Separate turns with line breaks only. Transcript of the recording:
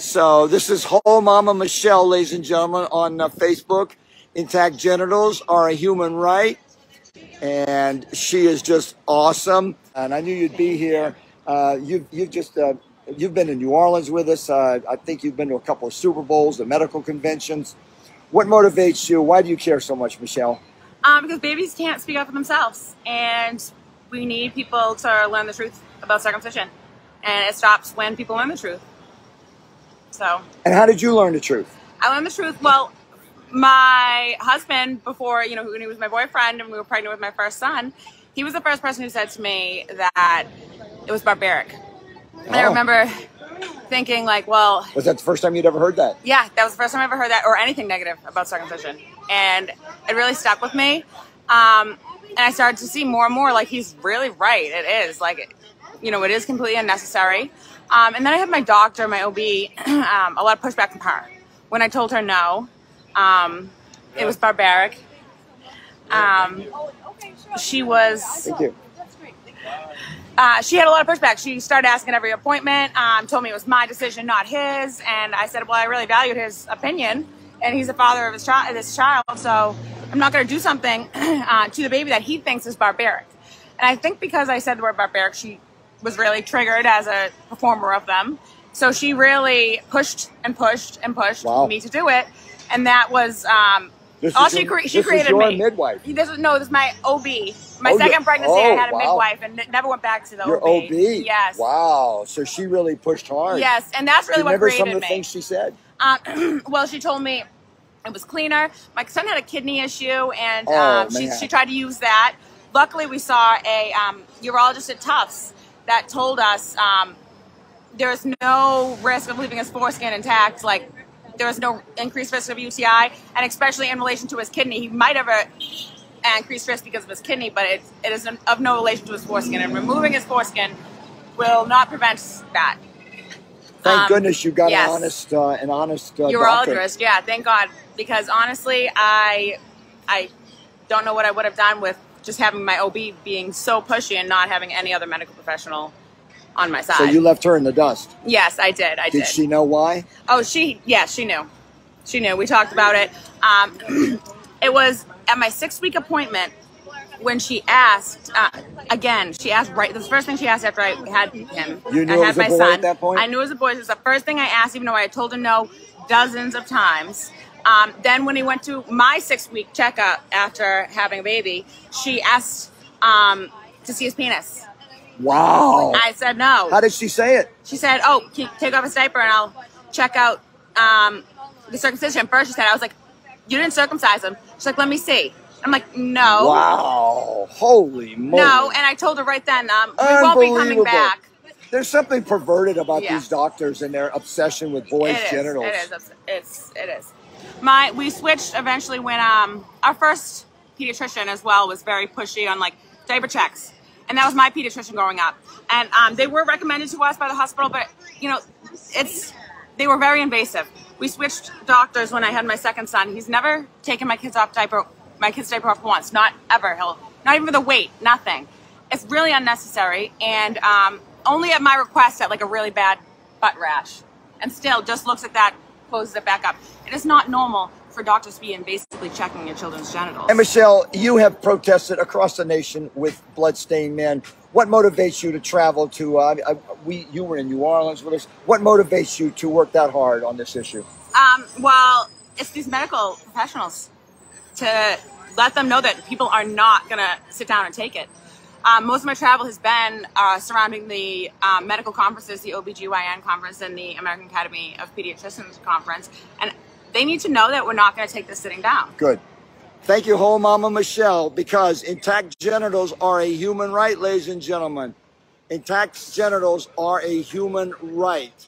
So this is WholeMama Michelle, ladies and gentlemen, on Facebook. Intact genitals are a human right, and she is just awesome. And I knew you'd be here. You've been in New Orleans with us. I think you've been to a couple of Super Bowls, the medical conventions. What motivates you? Why do you care so much, Michelle?
Because babies can't speak up for themselves, and we need people to learn the truth about circumcision, and it stops when people learn the truth. So. And
how did you learn the truth?
I learned the truth. Well, my husband, before, when he was my boyfriend and we were pregnant with my first son, he was the first person who said to me that it was barbaric. And I remember thinking, like, well...
Was that the first time you'd ever heard that?
Yeah, that was the first time I ever heard that, or anything negative about circumcision. And it really stuck with me. And I started to see more and more, like, he's really right. It is. Like, it is completely unnecessary. And then I had my doctor, my OB, a lot of pushback from her. When I told her no, it was barbaric. She was...
Thank you.
She had a lot of pushback. She started asking every appointment, told me it was my decision, not his. And I said, well, I really valued his opinion, and he's the father of this child, so I'm not going to do something to the baby that he thinks is barbaric. And I think because I said the word barbaric, she was really triggered as a performer of them. So she really pushed and pushed and pushed me to do it. And that was she created
your
me.
Midwife.
This is my OB. My second pregnancy, I had a midwife and never went back to the
Your
OB.
OB?
Yes.
Wow. So she really pushed hard.
Yes, and that's really what created me.
Remember some of the things she said?
Well, she told me it was cleaner. My son had a kidney issue, and she tried to use that. Luckily, we saw a urologist at Tufts that told us there is no risk of leaving his foreskin intact. Like, there is no increased risk of UTI, and especially in relation to his kidney. He might have an increased risk because of his kidney, but it is of no relation to his foreskin, and removing his foreskin will not prevent that.
Thank goodness you got an honest
urologist. Doctor. Yeah, thank God, because honestly, I don't know what I would have done with just having my OB being so pushy and not having any other medical professional on my side.
So you left her in the dust?
Yes, I did.
Did she know why?
Oh, she knew. She knew. We talked about it. It was at my 6-week appointment when she asked, she asked the first thing she asked after I had him.
You knew it was a boy at that point?
I knew it was a boy. It was the first thing I asked, even though I had told him no dozens of times. Then when he went to my 6-week checkup after having a baby, she asked to see his penis.
Wow.
I said no.
How did she say it?
She said, oh, can you take off his diaper and I'll check out the circumcision. First she said, I was like, you didn't circumcise him. She's like, let me see. I'm like, no.
Wow. Holy moly.
No, and I told her right then, we won't be coming back.
There's something perverted about these doctors and their obsession with boys' genitals.
It is. We switched eventually when our first pediatrician as well was very pushy on like diaper checks. And that was my pediatrician growing up. And they were recommended to us by the hospital, but they were very invasive. We switched doctors when I had my second son. He's never taken my kid's diaper off once, not ever. Not even for the weight, nothing. It's really unnecessary, and only at my request at like a really bad butt rash. And still just looks at that, closes it back up. It is not normal for doctors to be basically checking your children's genitals.
And Michelle, you have protested across the nation with bloodstained men. What motivates you to travel to, you were in New Orleans with us. What motivates you to work that hard on this issue?
Well, it's these medical professionals to let them know that people are not going to sit down and take it. Most of my travel has been surrounding the medical conferences, the OBGYN conference and the American Academy of Pediatricians conference. And they need to know that we're not going to take this sitting down.
Good. Thank you, WholeMama Michelle, because intact genitals are a human right, ladies and gentlemen. Intact genitals are a human right.